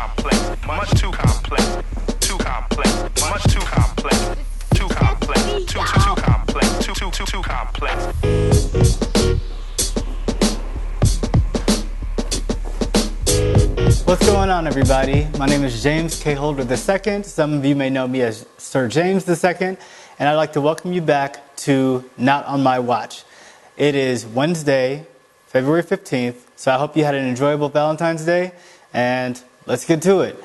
complex, much too complex, too complex, much too complex, too complex, too complex, too complex. What's going on, everybody? My name is James K. Holder II. Some of you may know me as Sir James II, and I'd like to welcome you back to Not on My Watch. It is Wednesday, February 15th, so I hope you had an enjoyable Valentine's Day, and let's get to it.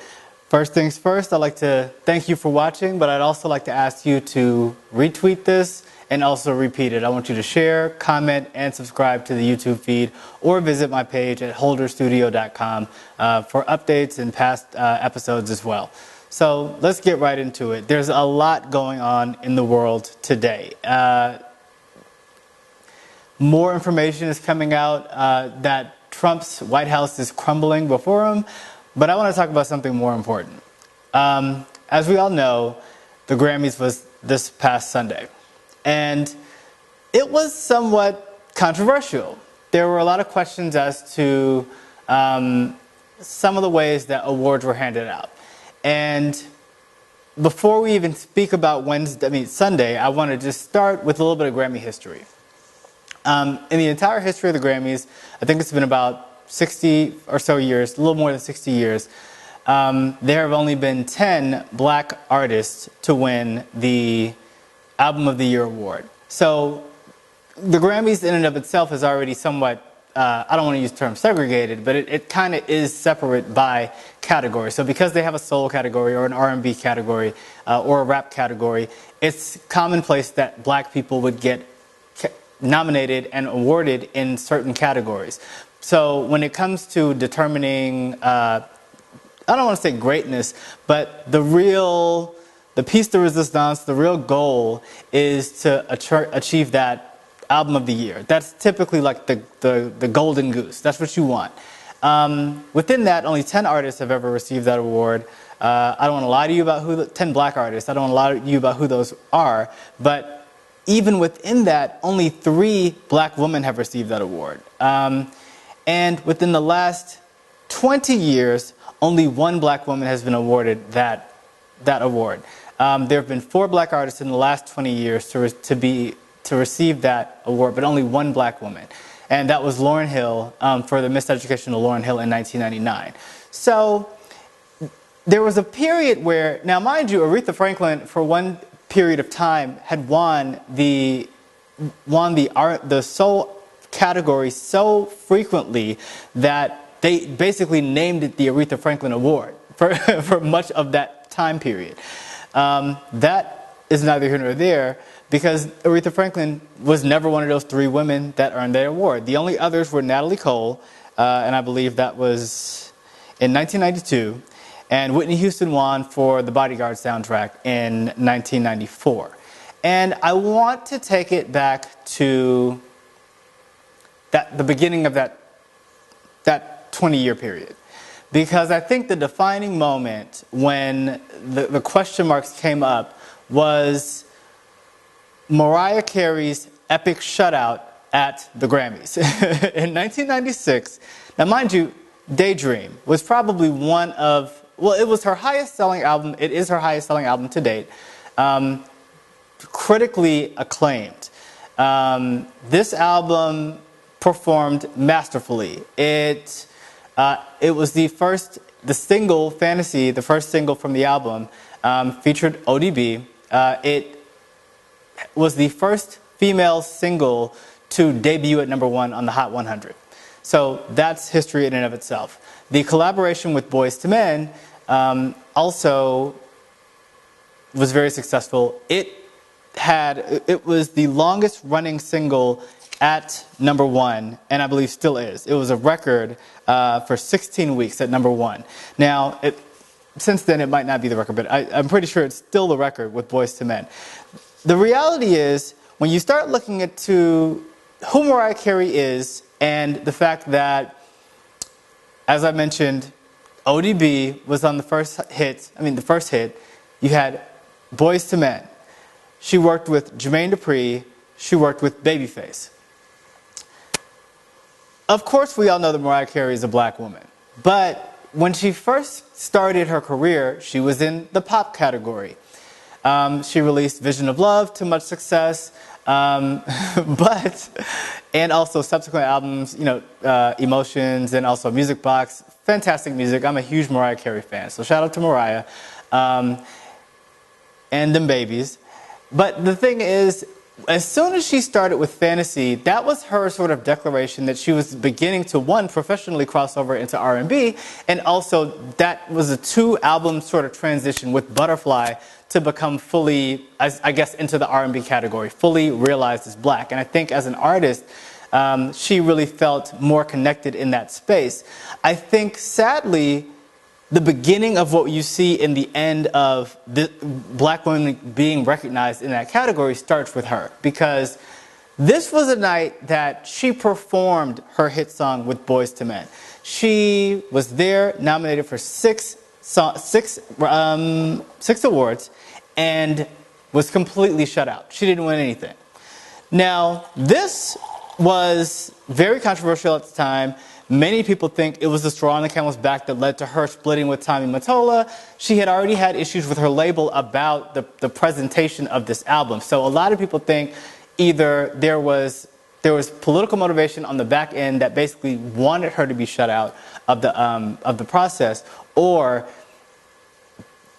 First things first, I'd like to thank you for watching, but I'd also like to ask you to retweet this and also repeat it. I want you to share, comment, and subscribe to the YouTube feed, or visit my page at holderstudio.com for updates and past episodes as well. So let's get right into it. There's a lot going on in the world today. More information is coming out that Trump's White House is crumbling before him, but I want to talk about something more important. As we all know, the Grammys was this past Sunday. And it was somewhat controversial. There were a lot of questions as to some of the ways that awards were handed out. And before we even speak about Sunday, I want to just start with a little bit of Grammy history. In the entire history of the Grammys, I think it's been about 60 or so years, a little more than 60 years, there have only been 10 black artists to win the Album of the Year award. So the Grammys in and of itself is already somewhat, I don't want to use the term segregated, but it kind of is separate by category. So because they have a soul category or an R&B category or a rap category, it's commonplace that black people would get nominated and awarded in certain categories. So when it comes to determining, I don't want to say greatness, but the piece de resistance, the real goal is to achieve that Album of the Year. That's typically like the golden goose. That's what you want. Within that, only 10 artists have ever received that award. I don't want to lie to you about 10 black artists. I don't want to lie to you about who those are. But even within that, only 3 black women have received that award. And within the last 20 years, only 1 black woman has been awarded that award. There have been 4 black artists in the last 20 years to receive that award, but only 1 black woman. And that was Lauryn Hill, for the Miseducation of Lauryn Hill in 1999. So there was a period where, now mind you, Aretha Franklin, for one period of time, had won the soul category so frequently that they basically named it the Aretha Franklin Award for much of that time period. That is neither here nor there, because Aretha Franklin was never one of those 3 women that earned that award. The only others were Natalie Cole, and I believe that was in 1992, and Whitney Houston won for the Bodyguard soundtrack in 1994. And I want to take it back to the beginning of that 20-year period. Because I think the defining moment when the question marks came up was Mariah Carey's epic shutout at the Grammys. In 1996, now mind you, Daydream was probably it was her highest selling album. It is her highest selling album to date. Critically acclaimed. This album performed masterfully. It was the first single from the album, featured ODB. It was the first female single to debut at #1 on the Hot 100. So that's history in and of itself. The collaboration with Boyz II Men also was very successful. It was the longest running single at #1, and I believe still is. It was a record for 16 weeks at #1. Now, since then it might not be the record, but I'm pretty sure it's still the record with Boyz II Men. The reality is, when you start looking into who Mariah Carey is, and the fact that, as I mentioned, ODB was on the first hit. You had Boyz II Men. She worked with Jermaine Dupri. She worked with Babyface. Of course, we all know that Mariah Carey is a black woman, but when she first started her career, she was in the pop category. She released Vision of Love to much success, and also subsequent albums, Emotions and also Music Box. Fantastic music. I'm a huge Mariah Carey fan, so shout out to Mariah and them babies. But the thing is, as soon as she started with Fantasy, that was her sort of declaration that she was beginning to, one, professionally cross over into R&B, and also that was a 2-album sort of transition with Butterfly to become fully, I guess, into the R&B category, fully realized as black. And I think as an artist, she really felt more connected in that space. I think, sadly, the beginning of what you see in the end of the black women being recognized in that category starts with her, because this was a night that she performed her hit song with Boyz II Men. She was there, nominated for six awards, and was completely shut out. She didn't win anything. Now, this was very controversial at the time. Many people think it was the straw on the camel's back that led to her splitting with Tommy Mottola. She had already had issues with her label about the presentation of this album. So a lot of people think either there was political motivation on the back end that basically wanted her to be shut out of the process, or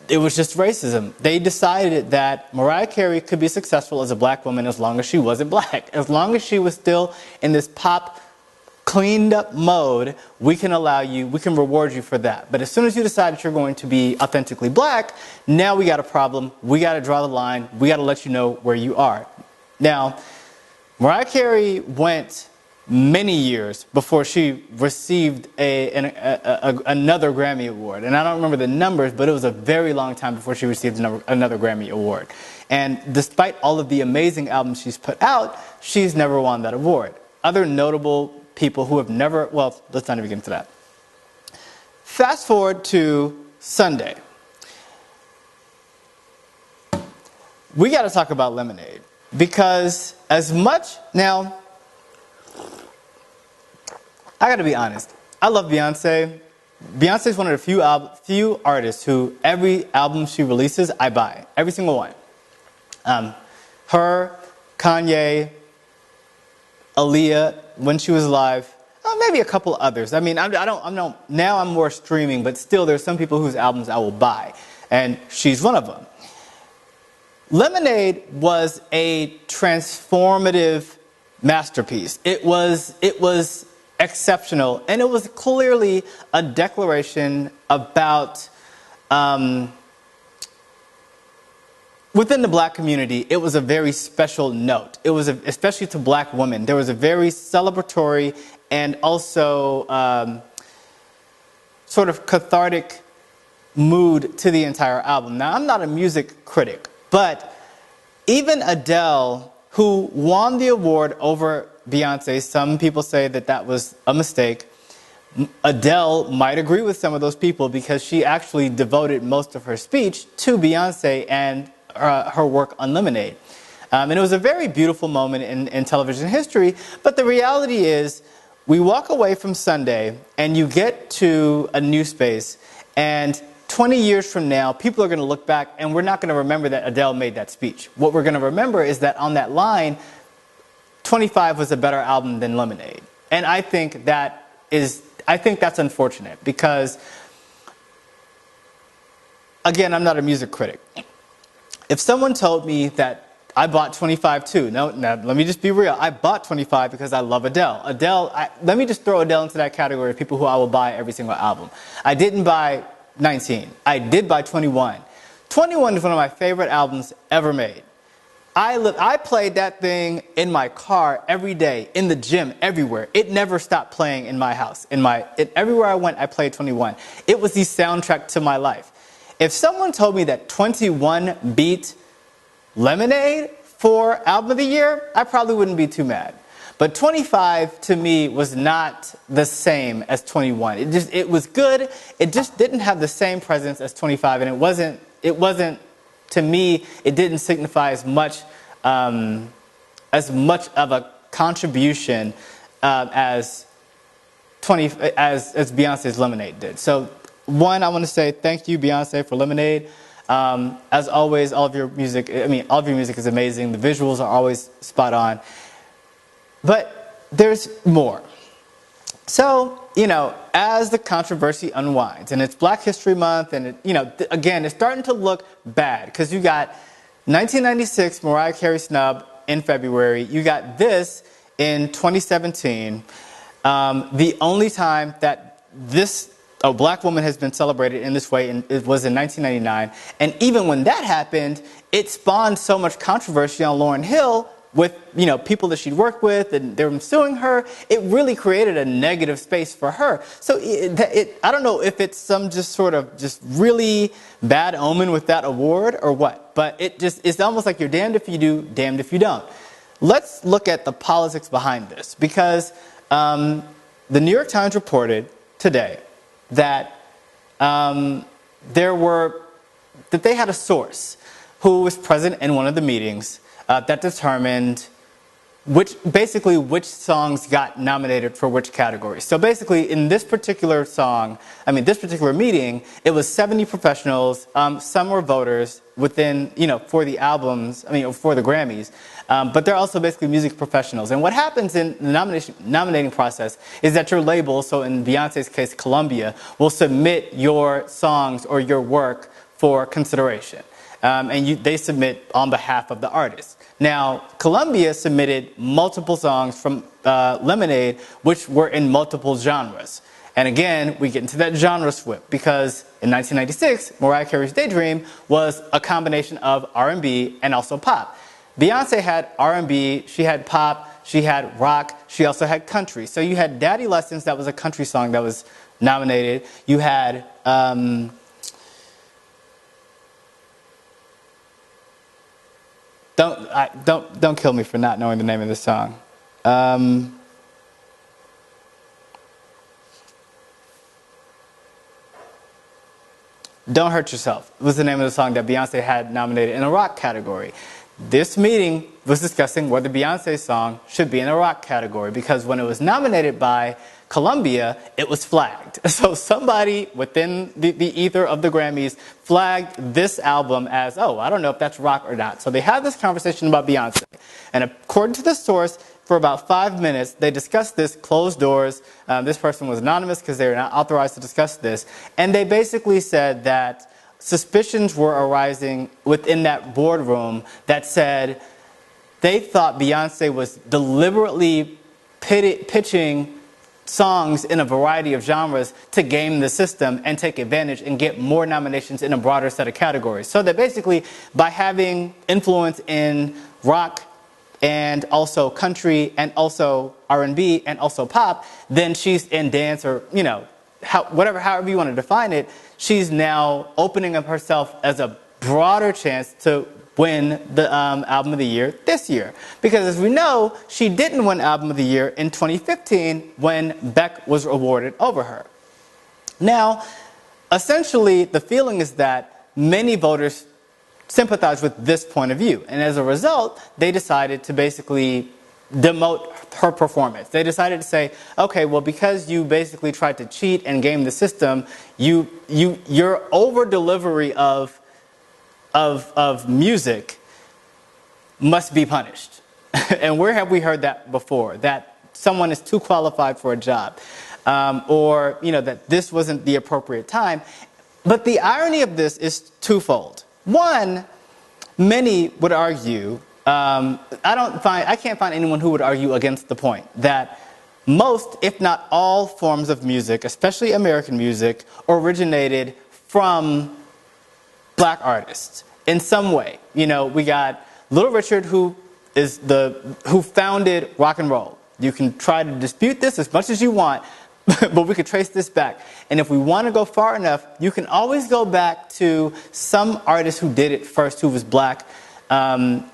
it was just racism. They decided that Mariah Carey could be successful as a black woman as long as she wasn't black. As long as she was still in this pop cleaned up mode, we can reward you for that. But as soon as you decide that you're going to be authentically black, now we got a problem. We got to draw the line. We got to let you know where you are. Now, Mariah Carey went many years before she received another Grammy Award. And I don't remember the numbers, but it was a very long time before she received another Grammy Award. And despite all of the amazing albums she's put out, she's never won that award. Other notable people who have never, well, let's not even get into that. Fast forward to Sunday. We got to talk about Lemonade, because as much, now, I got to be honest, I love Beyonce. Beyonce is one of the few artists who every album she releases, I buy. Every single one. Her, Kanye, Aaliyah, when she was alive, maybe a couple others. I mean, now I'm more streaming, but still there's some people whose albums I will buy, and she's one of them. Lemonade was a transformative masterpiece. It was exceptional, and it was clearly a declaration about within the black community, it was a very special note. It was, especially to black women, there was a very celebratory and also sort of cathartic mood to the entire album. Now, I'm not a music critic, but even Adele, who won the award over Beyonce, some people say that that was a mistake. Adele might agree with some of those people, because she actually devoted most of her speech to Beyonce and her work on Lemonade. And it was a very beautiful moment in television history. But the reality is, we walk away from Sunday and you get to a new space, and 20 years from now, people are going to look back and we're not going to remember that Adele made that speech. What we're going to remember is that on that line, 25 was a better album than Lemonade. And I think that's unfortunate, because, again, I'm not a music critic. If someone told me that I bought 25 too, now let me just be real. I bought 25 because I love Adele. Let me just throw Adele into that category of people who I will buy every single album. I didn't buy 19. I did buy 21. 21 is one of my favorite albums ever made. I played that thing in my car every day, in the gym, everywhere. It never stopped playing in my house. Everywhere I went, I played 21. It was the soundtrack to my life. If someone told me that 21 beat Lemonade for Album of the Year, I probably wouldn't be too mad. But 25 to me was not the same as 21. It was good. It just didn't have the same presence as 25, and it wasn't to me, it didn't signify as much of a contribution as Beyonce's Lemonade did. So one, I want to say thank you, Beyonce, for Lemonade. As always, all of your music is amazing. The visuals are always spot on. But there's more. So, as the controversy unwinds, and it's Black History Month, and again, it's starting to look bad, because you got 1996 Mariah Carey snub in February. You got this in 2017. The only time that a black woman has been celebrated in this way it was in 1999. And even when that happened, it spawned so much controversy on Lauryn Hill with people that she'd worked with, and they were suing her. It really created a negative space for her. So I don't know if it's some just really bad omen with that award or what, but it's almost like you're damned if you do, damned if you don't. Let's look at the politics behind this, because the New York Times reported today that they had a source who was present in one of the meetings that determined which songs got nominated for which categories. So basically, in this particular meeting, it was 70 professionals. Some were voters within, for the albums, for the Grammys. But they're also basically music professionals. And what happens in the nominating process is that your label, so in Beyonce's case, Columbia, will submit your songs or your work for consideration. They submit on behalf of the artist. Now, Columbia submitted multiple songs from Lemonade, which were in multiple genres. And again, we get into that genre swip, because in 1996, Mariah Carey's Daydream was a combination of R&B and also pop. Beyonce had R&B, she had pop, she had rock, she also had country. So you had Daddy Lessons, that was a country song that was nominated. You had Don't kill me for not knowing the name of this song. Don't Hurt Yourself was the name of the song that Beyonce had nominated in a rock category. This meeting was discussing whether Beyonce's song should be in a rock category, because when it was nominated by Columbia, it was flagged. So somebody within the ether of the Grammys flagged this album as, I don't know if that's rock or not. So they had this conversation about Beyonce. And according to the source, for about 5 minutes, they discussed this closed doors. This person was anonymous because they were not authorized to discuss this. And they basically said that suspicions were arising within that boardroom that said they thought Beyonce was deliberately pitching songs in a variety of genres to game the system and take advantage and get more nominations in a broader set of categories. So that basically, by having influence in rock and also country and also R&B and also pop, then she's in dance, or however you want to define it, she's now opening up herself as a broader chance to win the Album of the Year this year. Because as we know, she didn't win Album of the Year in 2015 when Beck was awarded over her. Now, essentially, the feeling is that many voters sympathize with this point of view. And as a result, they decided to basically demote her performance. They decided to say, okay, well, because you basically tried to cheat and game the system, your over delivery of music must be punished. And where have we heard that before? That someone is too qualified for a job, or that this wasn't the appropriate time. But the irony of this is twofold. One, many would argue, I can't find anyone who would argue against the point that most, if not all, forms of music, especially American music, originated from black artists in some way. We got Little Richard, who founded rock and roll. You can try to dispute this as much as you want, but we could trace this back. And if we want to go far enough, you can always go back to some artist who did it first, who was black,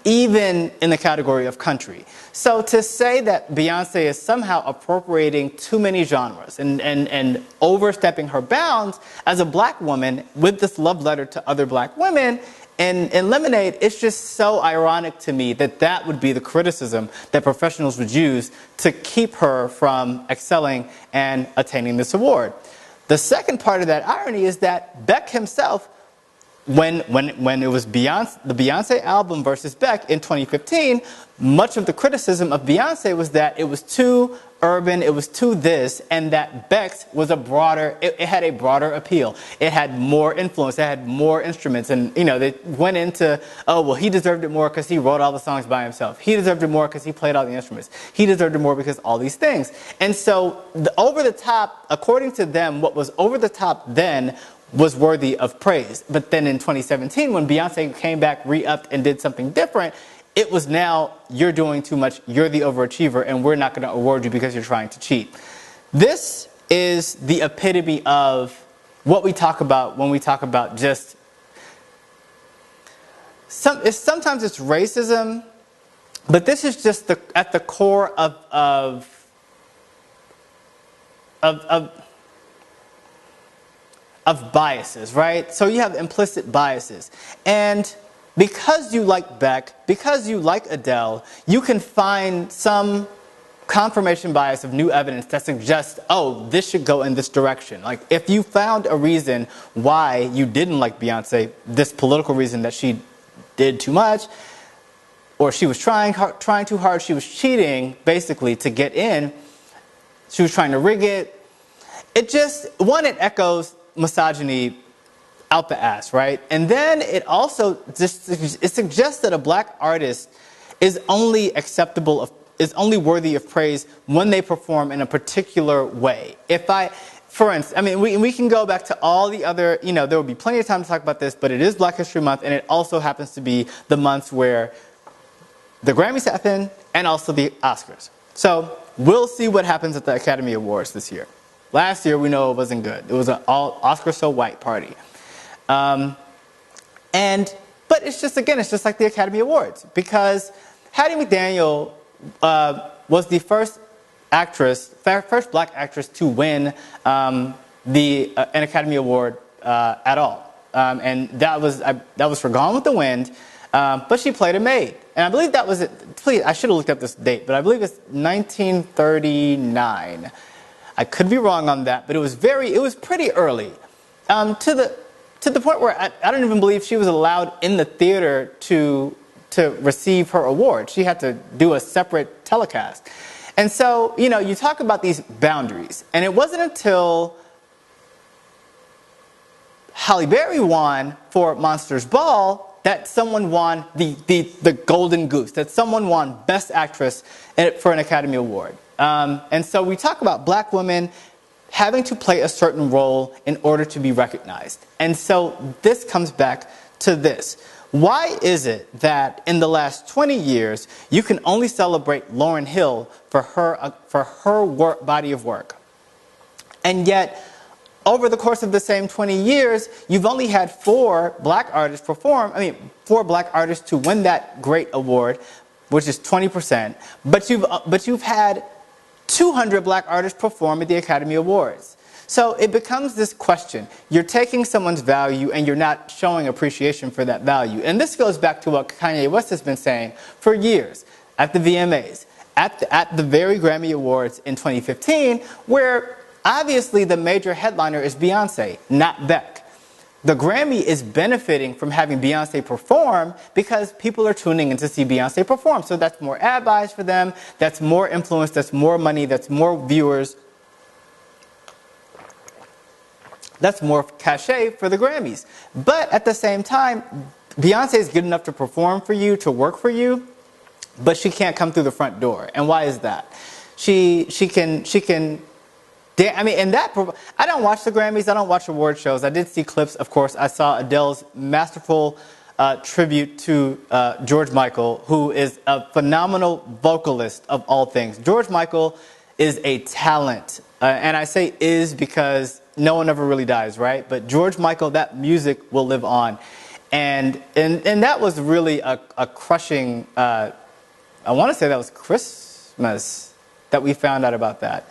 even in the category of country. So to say that Beyonce is somehow appropriating too many genres and overstepping her bounds as a black woman with this love letter to other black women in Lemonade, it's just so ironic to me that would be the criticism that professionals would use to keep her from excelling and attaining this award. The second part of that irony is that Beck himself, when it was the Beyonce album versus Beck in 2015, much of the criticism of Beyonce was that it was too urban, it was too this, and that Beck's was it had a broader appeal. It had more influence, it had more instruments, and they went into, oh, well, he deserved it more because he wrote all the songs by himself. He deserved it more because he played all the instruments. He deserved it more because all these things. And so the over the top, according to them, what was over the top then was worthy of praise. But then in 2017, when Beyonce came back, re-upped, and did something different, it was now, you're doing too much, you're the overachiever, and we're not going to award you because you're trying to cheat. This is the epitome of what we talk about when we talk about just, sometimes it's racism, but this is just at the core of biases, right? So you have implicit biases. And because you like Beck, because you like Adele, you can find some confirmation bias of new evidence that suggests, oh, this should go in this direction. Like, if you found a reason why you didn't like Beyonce, this political reason that she did too much, or she was trying too hard, she was cheating, basically, to get in, she was trying to rig it, it echoes misogyny out the ass, right? And then it also it suggests that a black artist is only worthy of praise when they perform in a particular way. For instance, we can go back to all the other, there will be plenty of time to talk about this, but it is Black History Month, and it also happens to be the months where the Grammys happen and also the Oscars. So we'll see what happens at the Academy Awards this year. Last year, we know it wasn't good. It was an all Oscar so white party. But it's just like the Academy Awards, because Hattie McDaniel was the first black actress to win an Academy Award at all, and that was for Gone with the Wind. But she played a maid, and I believe that was it. Please, I should have looked up this date, but I believe it's 1939. I could be wrong on that, but it was pretty early, to the point where I don't even believe she was allowed in the theater to receive her award. She had to do a separate telecast. And so, you talk about these boundaries, and it wasn't until Halle Berry won for Monsters Ball that someone won the Golden Goose, that someone won Best Actress for an Academy Award. And so we talk about black women having to play a certain role in order to be recognized. And so this comes back to this. Why is it that in the last 20 years, you can only celebrate Lauryn Hill for her body of work? And yet, over the course of the same 20 years, you've only had 4 black artists to win that great award, which is 20%. But you've had 200 black artists perform at the Academy Awards. So it becomes this question. You're taking someone's value and you're not showing appreciation for that value. And this goes back to what Kanye West has been saying for years at the VMAs, at the very Grammy Awards in 2015, where obviously the major headliner is Beyonce, not Beck. The Grammy is benefiting from having Beyonce perform because people are tuning in to see Beyonce perform. So that's more ad buys for them, that's more influence, that's more money, that's more viewers, that's more cachet for the Grammys. But at the same time, Beyonce is good enough to perform for you, to work for you, but she can't come through the front door. And why is that? She can. I don't watch the Grammys. I don't watch award shows. I did see clips, of course. I saw Adele's masterful tribute to George Michael, who is a phenomenal vocalist of all things. George Michael is a talent. And I say is because no one ever really dies, right? But George Michael, that music will live on. And that was really a crushing, I want to say that was Christmas that we found out about that.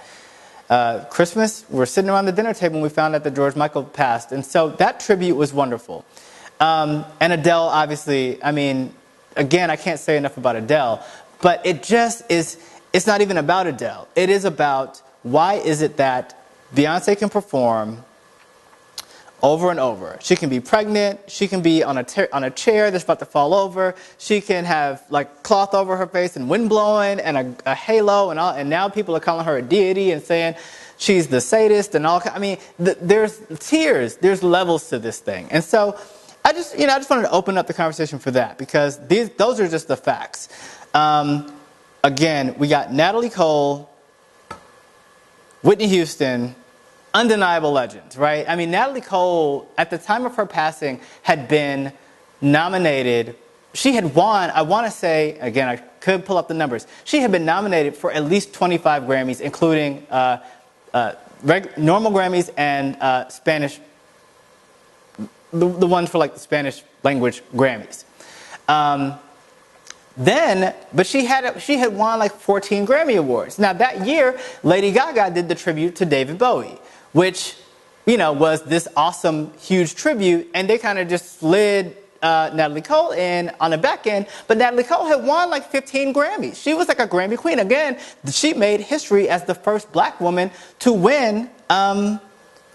Christmas, we're sitting around the dinner table and we found out that George Michael passed. And so that tribute was wonderful. And Adele, obviously, again, I can't say enough about Adele, but it just is, it's not even about Adele. It is about why is it that Beyonce can perform over and over. She can be pregnant. She can be on a chair that's about to fall over. She can have like cloth over her face and wind blowing and a halo and all. And now people are calling her a deity and saying she's the sadist and all. I mean, there's tiers. There's levels to this thing. And so I just wanted to open up the conversation for that because those are just the facts. Again, we got Natalie Cole, Whitney Houston, undeniable legends, right? I mean, Natalie Cole, at the time of her passing, had been nominated. She had won, I want to say, again, I could pull up the numbers. She had been nominated for at least 25 Grammys, including normal Grammys and Spanish, the ones for like the Spanish language Grammys. But she had won like 14 Grammy Awards. Now that year, Lady Gaga did the tribute to David Bowie, which, was this awesome, huge tribute, and they kind of just slid Natalie Cole in on the back end. But Natalie Cole had won like 15 Grammys. She was like a Grammy queen. Again, she made history as the first black woman to win the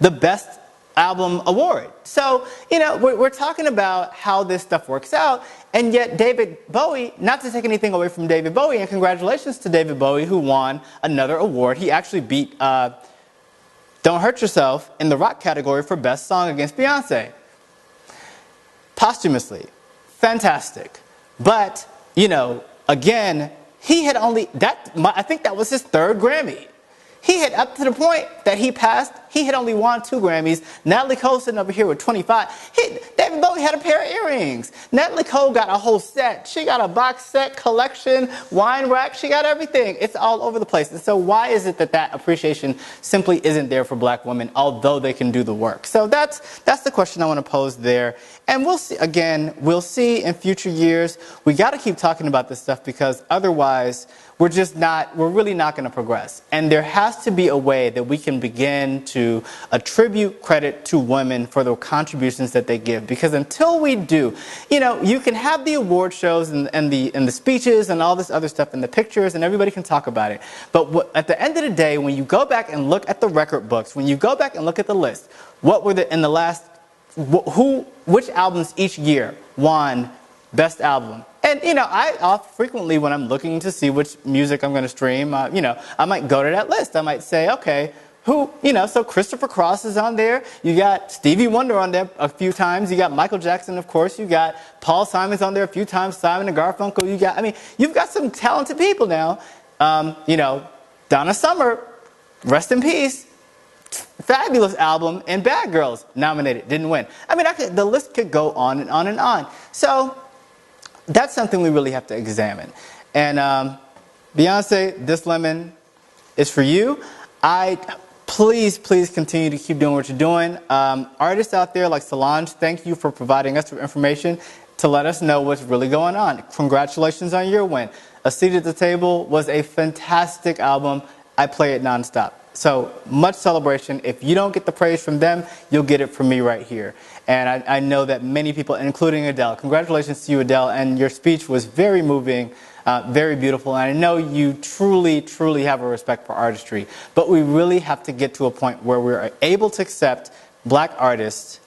Best Album award. So, we're talking about how this stuff works out, and yet David Bowie, not to take anything away from David Bowie, and congratulations to David Bowie who won another award. He actually beat Don't Hurt Yourself in the rock category for Best Song against Beyonce. Posthumously. Fantastic. But, again, he had I think that was his third Grammy. He had, up to the point that he passed, he had only won 2 Grammys. Natalie Cole sitting over here with 25. David Bowie had a pair of earrings. Natalie Cole got a whole set. She got a box set, collection, wine rack. She got everything. It's all over the place. And so why is it that appreciation simply isn't there for black women, although they can do the work? So that's the question I want to pose there. And we'll see, again, in future years. We got to keep talking about this stuff because otherwise we're really not going to progress. And there has to be a way that we can begin to attribute credit to women for the contributions that they give. Because until we do, you can have the award shows and the speeches and all this other stuff and the pictures and everybody can talk about it. But at the end of the day, when you go back and look at the record books, when you go back and look at the list, which albums each year won Best Album? And, I frequently, when I'm looking to see which music I'm going to stream, I might go to that list. I might say, okay, so Christopher Cross is on there. You got Stevie Wonder on there a few times. You got Michael Jackson, of course. You got Paul Simon's on there a few times, Simon and Garfunkel. You've got some talented people now. Donna Summer, rest in peace. Fabulous album, and Bad Girls nominated, didn't win. The list could go on and on and on. So that's something we really have to examine. And Beyonce, this lemon is for you. Please continue to keep doing what you're doing. Artists out there like Solange, thank you for providing us with information to let us know what's really going on. Congratulations on your win. A Seat at the Table was a fantastic album. I play it nonstop. So much celebration. If you don't get the praise from them, you'll get it from me right here. And I know that many people, including Adele, congratulations to you, Adele, and your speech was very moving, very beautiful. And I know you truly have a respect for artistry. But we really have to get to a point where we're able to accept black artists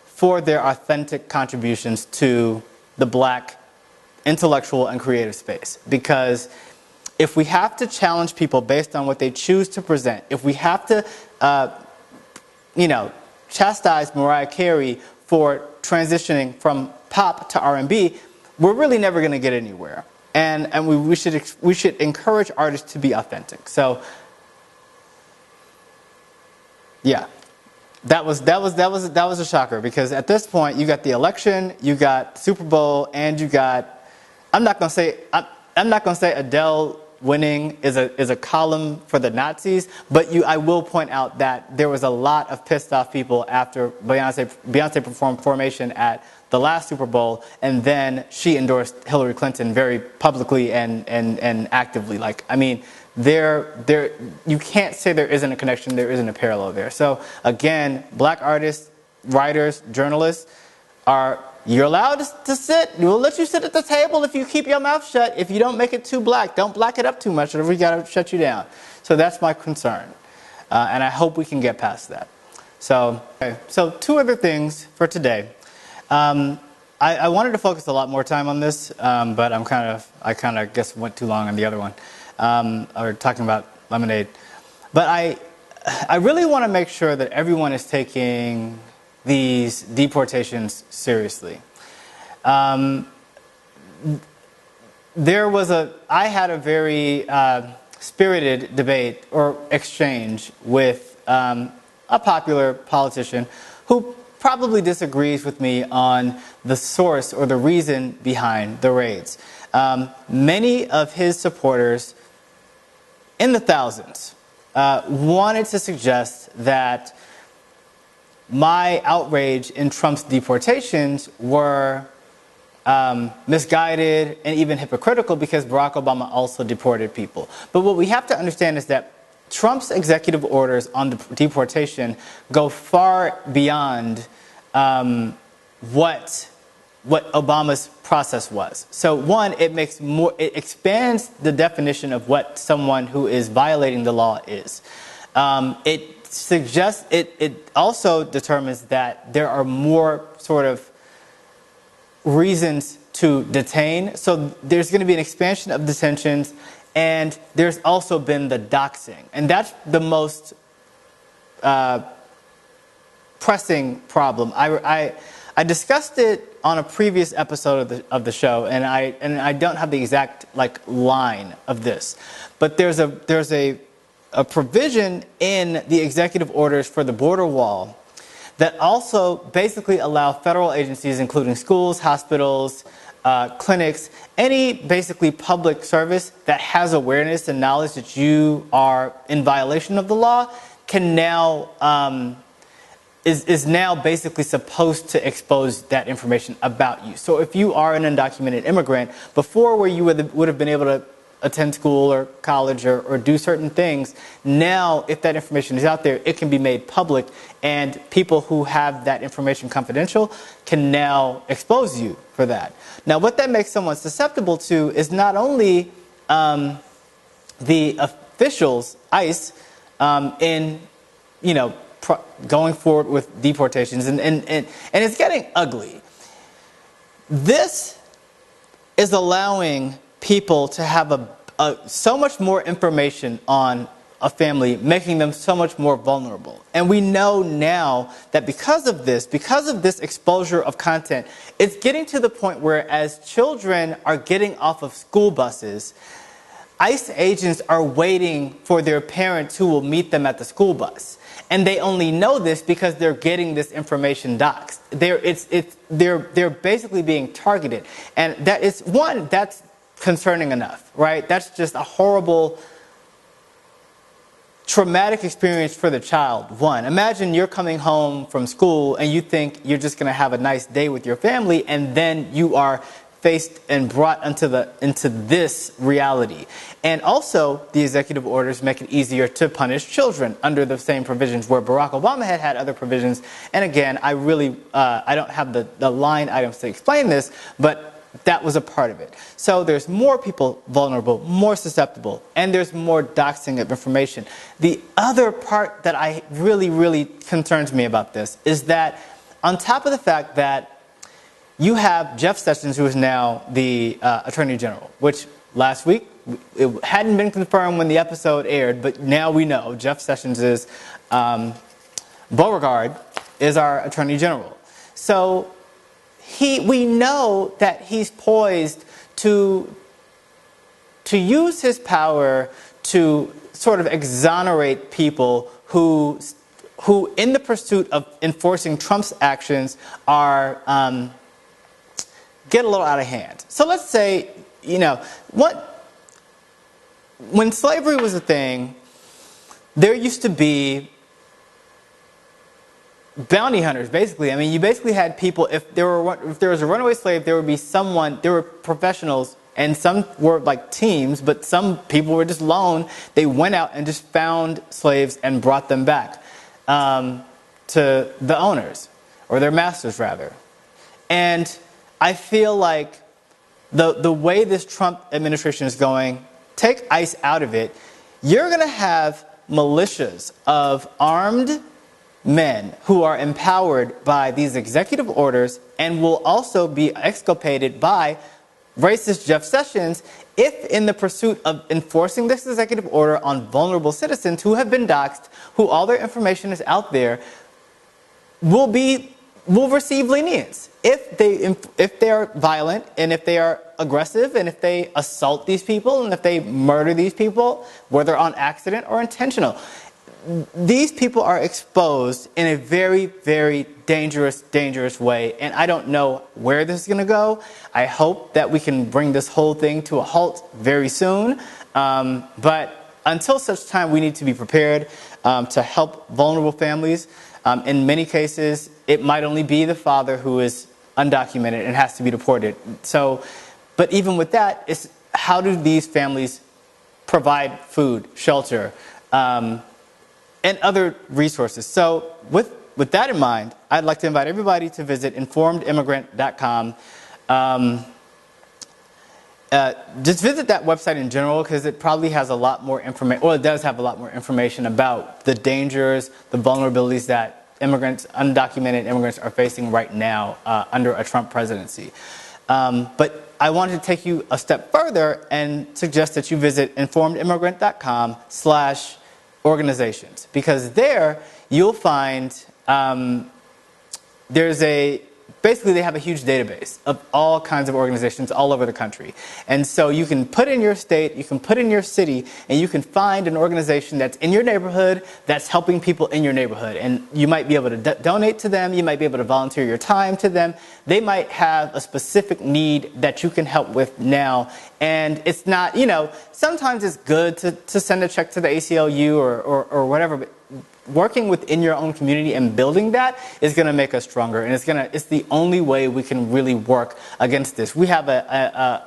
for their authentic contributions to the black intellectual and creative space. Because if we have to challenge people based on what they choose to present, if we have to, chastise Mariah Carey for transitioning from pop to R&B, we're really never going to get anywhere. And we should encourage artists to be authentic. So, yeah, that was a shocker because at this point you got the election, you got Super Bowl, and you got I'm not going to say Adele winning is a column for the Nazis, but I will point out that there was a lot of pissed off people after Beyonce performed Formation at the last Super Bowl, and then she endorsed Hillary Clinton very publicly and actively. You can't say there isn't a connection, there isn't a parallel there. So again, black artists, writers, journalists you're allowed to sit. We'll let you sit at the table if you keep your mouth shut. If you don't make it too black, don't black it up too much, or we got to shut you down. So that's my concern. And I hope we can get past that. So two other things for today. I wanted to focus a lot more time on this, but I kind of guess went too long on the other one, or talking about lemonade. But I really want to make sure that everyone is taking these deportations seriously. I had a very spirited debate or exchange with a popular politician who probably disagrees with me on the source or the reason behind the raids. Many of his supporters, in the thousands, wanted to suggest that my outrage in Trump's deportations were misguided and even hypocritical because Barack Obama also deported people. But what we have to understand is that Trump's executive orders on the deportation go far beyond what Obama's process was. So one, it expands the definition of what someone who is violating the law is. It also determines that there are more sort of reasons to detain. So there's going to be an expansion of detentions, and there's also been the doxing. And that's the most pressing problem. I discussed it on a previous episode of the show, and I don't have the exact line of this, but there's a provision in the executive orders for the border wall that also basically allow federal agencies, including schools, hospitals, clinics, any basically public service that has awareness and knowledge that you are in violation of the law, can now is now basically supposed to expose that information about you. So if you are an undocumented immigrant, before where you would have been able to attend school or college or do certain things, now if that information is out there, it can be made public, and people who have that information confidential can now expose you for that. Now what that makes someone susceptible to is not only the officials, ICE, in going forward with deportations, and it's getting ugly. This is allowing people to have so much more information on a family, making them so much more vulnerable. And we know now that because of this exposure of content, it's getting to the point where as children are getting off of school buses, ICE agents are waiting for their parents who will meet them at the school bus. And they only know this because they're getting this information doxed. They're basically being targeted. And that's concerning enough, right? That's just a horrible, traumatic experience for the child. One, imagine you're coming home from school and you think you're just going to have a nice day with your family, and then you are faced and brought into this reality. And also, the executive orders make it easier to punish children under the same provisions where Barack Obama had other provisions. And again, I don't have the line items to explain this, but that was a part of it. So there's more people vulnerable, more susceptible, and there's more doxing of information. The other part that really concerns me about this is that on top of the fact that you have Jeff Sessions, who is now the Attorney General, which last week, it hadn't been confirmed when the episode aired, but now we know Jeff Sessions is, Beauregard is our Attorney General. So we know that he's poised to use his power to sort of exonerate people who in the pursuit of enforcing Trump's actions are get a little out of hand. So let's say, when slavery was a thing, there used to be bounty hunters, basically. I mean, you basically had people, if there was a runaway slave, there were professionals, and some were like teams, but some people were just lone. They went out and just found slaves and brought them back to the owners, or their masters, rather. And I feel like the way this Trump administration is going, take ICE out of it, you're going to have militias of armed men who are empowered by these executive orders and will also be exculpated by racist Jeff Sessions if in the pursuit of enforcing this executive order on vulnerable citizens who have been doxxed, who all their information is out there, will receive lenience if they are violent and if they are aggressive and if they assault these people and if they murder these people, whether on accident or intentional. These people are exposed in a very, very dangerous way, and I don't know where this is going to go. I hope that we can bring this whole thing to a halt very soon, but until such time, we need to be prepared to help vulnerable families. In many cases, it might only be the father who is undocumented and has to be deported. So, but even with that, it's how do these families provide food, shelter, and other resources? So with that in mind, I'd like to invite everybody to visit informedimmigrant.com. Just visit that website in general because it probably has a lot more information, or it does have a lot more information about the dangers, the vulnerabilities that immigrants, undocumented immigrants are facing right now under a Trump presidency. But I wanted to take you a step further and suggest that you visit informedimmigrant.com/organizations, because there you'll find basically they have a huge database of all kinds of organizations all over the country. And so you can put in your state, you can put in your city, and you can find an organization that's in your neighborhood that's helping people in your neighborhood. And you might be able to donate to them, you might be able to volunteer your time to them. They might have a specific need that you can help with now. And it's not, sometimes it's good to send a check to the ACLU or whatever, but working within your own community and building that is going to make us stronger, and it's the only way we can really work against this. We have a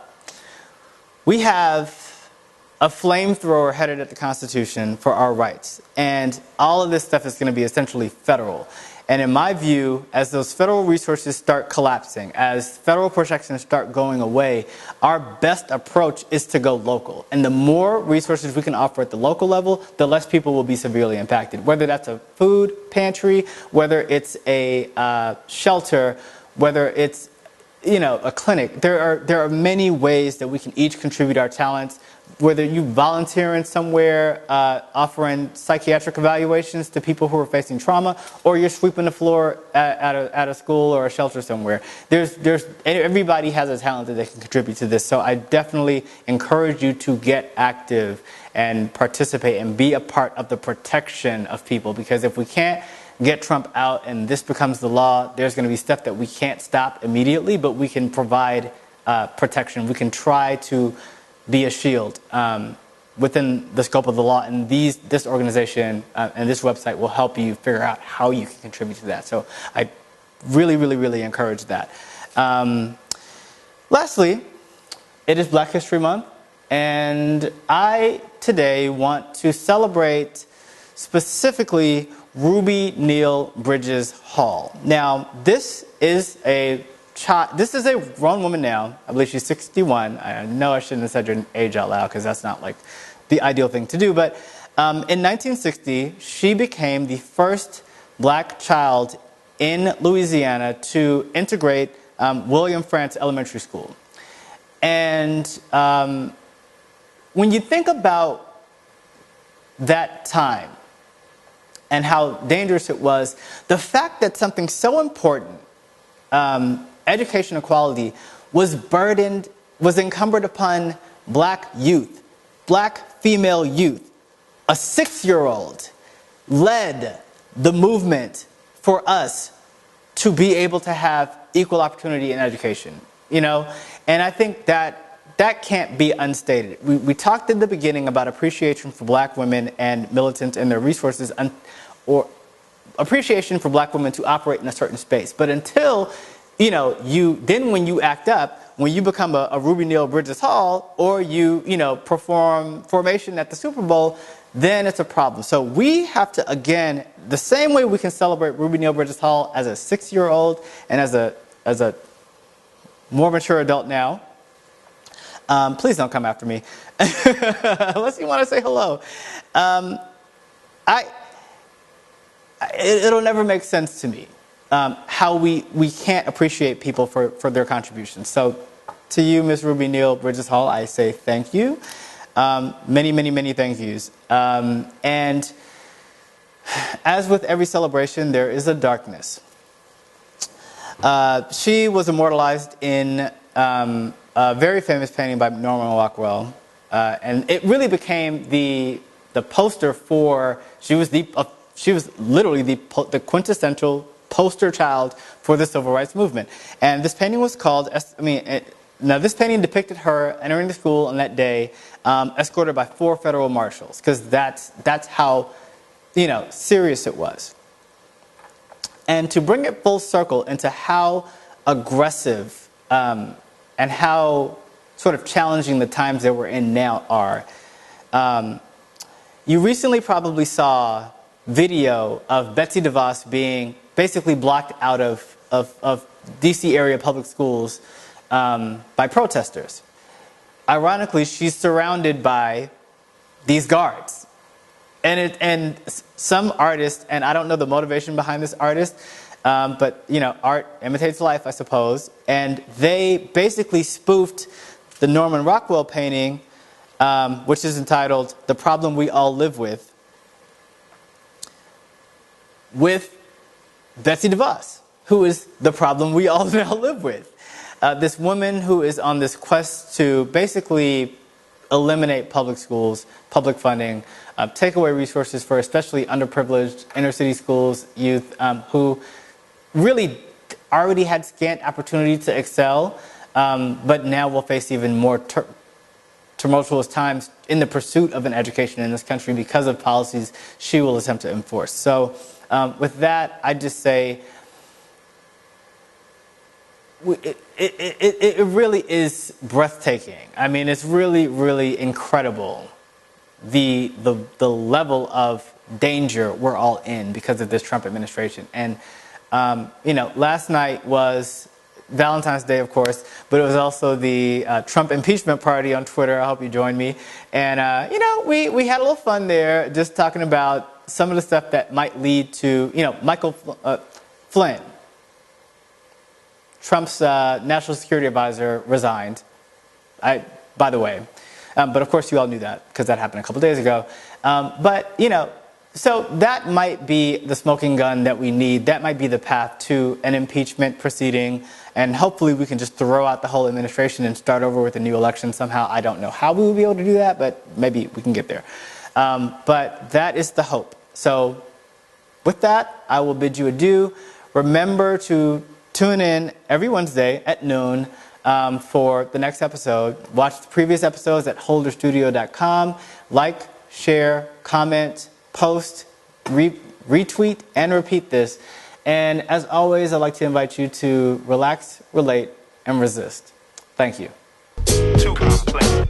flamethrower headed at the Constitution for our rights, and all of this stuff is going to be essentially federal. And in my view, as those federal resources start collapsing, as federal protections start going away, our best approach is to go local. And the more resources we can offer at the local level, the less people will be severely impacted. Whether that's a food pantry, whether it's a shelter, whether it's a clinic. There are many ways that we can each contribute our talents. Whether you volunteering somewhere, offering psychiatric evaluations to people who are facing trauma, or you're sweeping the floor at a school or a shelter somewhere. Everybody has a talent that they can contribute to this. So I definitely encourage you to get active and participate and be a part of the protection of people. Because if we can't get Trump out and this becomes the law, there's going to be stuff that we can't stop immediately, but we can provide protection. We can try to be a shield within the scope of the law, and this organization and this website will help you figure out how you can contribute to that. So I really encourage that. Lastly, it is Black History Month, and I today want to celebrate specifically Ruby Neal Bridges Hall. Now, this is a grown woman now. I believe she's 61. I know I shouldn't have said your age out loud because that's not like the ideal thing to do. But in 1960, she became the first black child in Louisiana to integrate William Frantz Elementary School. And when you think about that time and how dangerous it was, the fact that something so important, education equality, was encumbered upon black youth, black female youth. A 6-year-old led the movement for us to be able to have equal opportunity in education, and I think that can't be unstated. We talked in the beginning about appreciation for black women and militants and their resources, or appreciation for black women to operate in a certain space. But until when you act up, when you become a Ruby Neal Bridges Hall, or you perform formation at the Super Bowl, then it's a problem. So we have to, again, the same way we can celebrate Ruby Neal Bridges Hall as a 6-year-old and as a more mature adult now. Please don't come after me, unless you want to say hello. it'll never make sense to me how we can't appreciate people for their contributions. So to you, Ms. Ruby Neal Bridges Hall, I say thank you. Many, many, many thank yous. And as with every celebration, there is a darkness. She was immortalized in a very famous painting by Norman Rockwell, and it really became the poster for. She was literally the quintessential poster child for the civil rights movement. And this painting was called. Now this painting depicted her entering the school on that day, escorted by 4 federal marshals, because that's how serious it was. And to bring it full circle into how aggressive and how sort of challenging the times that we're in now are, you recently probably saw video of Betsy DeVos being basically blocked out of D.C. area public schools by protesters. Ironically, she's surrounded by these guards. And some artist, and I don't know the motivation behind this artist, but art imitates life, I suppose. And they basically spoofed the Norman Rockwell painting, which is entitled "The Problem We All Live With Betsy DeVos, who is the problem we all now live with. This woman who is on this quest to basically eliminate public schools, public funding, take away resources for especially underprivileged inner city schools, youth who really already had scant opportunity to excel, but now will face even more tumultuous times in the pursuit of an education in this country because of policies she will attempt to enforce. So with that, I just say it really is breathtaking. I mean, it's really, really incredible the level of danger we're all in because of this Trump administration. And last night was Valentine's Day, of course, but it was also the Trump impeachment party on Twitter. I hope you joined me. And we had a little fun there, just talking about some of the stuff that might lead to Michael Flynn, Trump's national security advisor, resigned. By the way. But of course you all knew that because that happened a couple days ago. So that might be the smoking gun that we need. That might be the path to an impeachment proceeding. And hopefully we can just throw out the whole administration and start over with a new election somehow. I don't know how we will be able to do that, but maybe we can get there. But that is the hope. So with that, I will bid you adieu. Remember to tune in every Wednesday at noon for the next episode. Watch the previous episodes at holderstudio.com. Like, share, comment, post, retweet, and repeat this. And as always, I'd like to invite you to relax, relate, and resist. Thank you. Too complex.